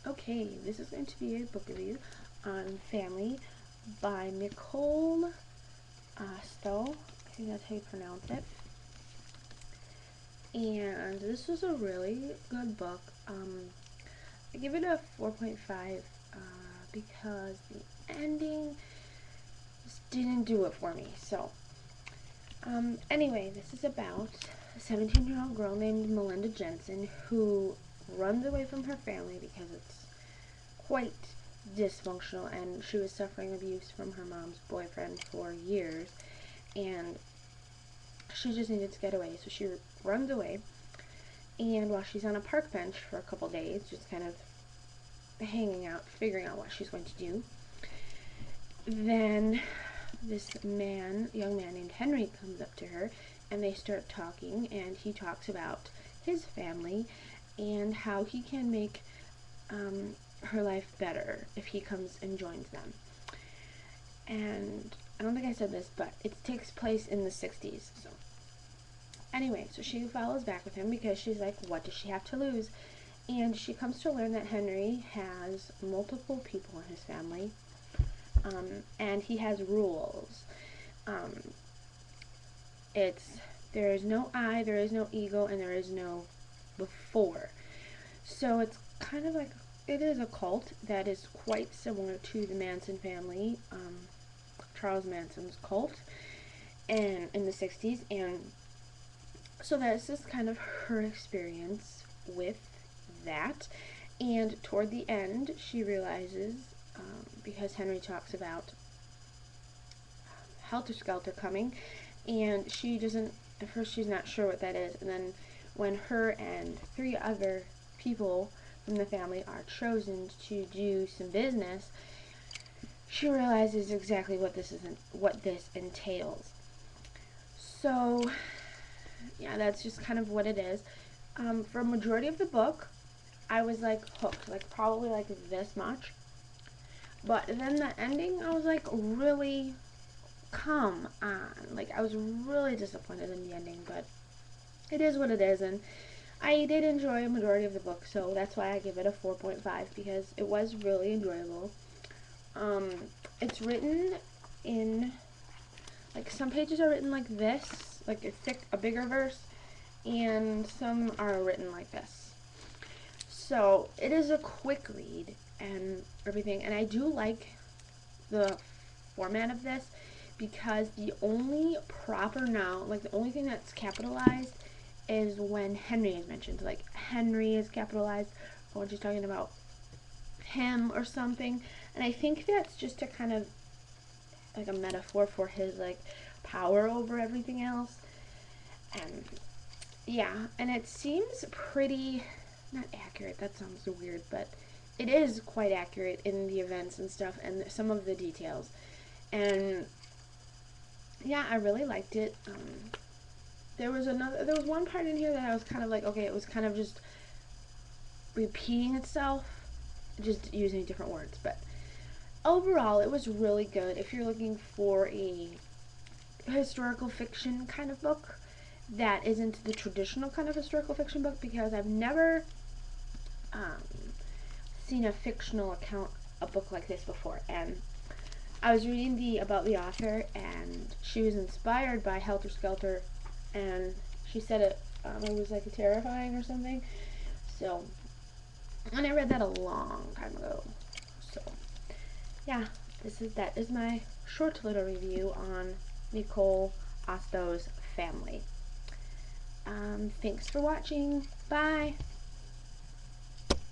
Okay, this is going to be a book review on Family by Michol Ostow. I think that's how you pronounce it. And this was a really good book. I give it a 4.5 because the ending just didn't do it for me. So, anyway, this is about a 17-year-old girl named Melinda Jensen who runs away from her family because it's quite dysfunctional, and she was suffering abuse from her mom's boyfriend for years, and she just needed to get away. So she runs away, and while she's on a park bench for a couple days, just kind of hanging out, figuring out what she's going to do, then this young man named Henry comes up to her, and they start talking, and he talks about his family and how he can make her life better if he comes and joins them. And I don't think I said this, but it takes place in the 60s. So anyway, so she follows back with him because she's like, what does she have to lose? And she comes to learn that Henry has multiple people in his family, and he has rules. There is no I, there is no ego, and there is no before. So it's kind of like, it is a cult that is quite similar to the Manson family, Charles Manson's cult, and in the 60s. And so this is kind of her experience with that. And toward the end, she realizes, because Henry talks about Helter Skelter coming, and she doesn't, at first she's not sure what that is, and then when her and 3 other people from the family are chosen to do some business, she realizes exactly what this entails. So yeah, that's just kind of what it is. For a majority of the book, I was like hooked, like probably like this much. But then the ending, I was like, really, come on. Like, I was really disappointed in the ending, but it is what it is, and I did enjoy a majority of the book, so that's why I give it a 4.5, because it was really enjoyable. It's written in, like, some pages are written like this, like a bigger verse, and some are written like this. So it is a quick read and everything, and I do like the format of this because the only proper noun, like the only thing that's capitalized, is when Henry is mentioned. Like, Henry is capitalized, or when she's talking about him or something. And I think that's just a kind of like a metaphor for his like power over everything else. And yeah, and it seems pretty, not accurate, that sounds weird, but it is quite accurate in the events and stuff and some of the details. And yeah, I really liked it. There was one part in here that I was kind of like, okay, it was kind of just repeating itself, just using different words. But overall, it was really good. If you're looking for a historical fiction kind of book that isn't the traditional kind of historical fiction book, because I've never seen a fictional a book like this before. And I was reading about the author, and she was inspired by Helter Skelter, and she said it was like terrifying or something. So, and I read that a long time ago. So, yeah, that is my short little review on Michol Ostow's Family. Thanks for watching. Bye.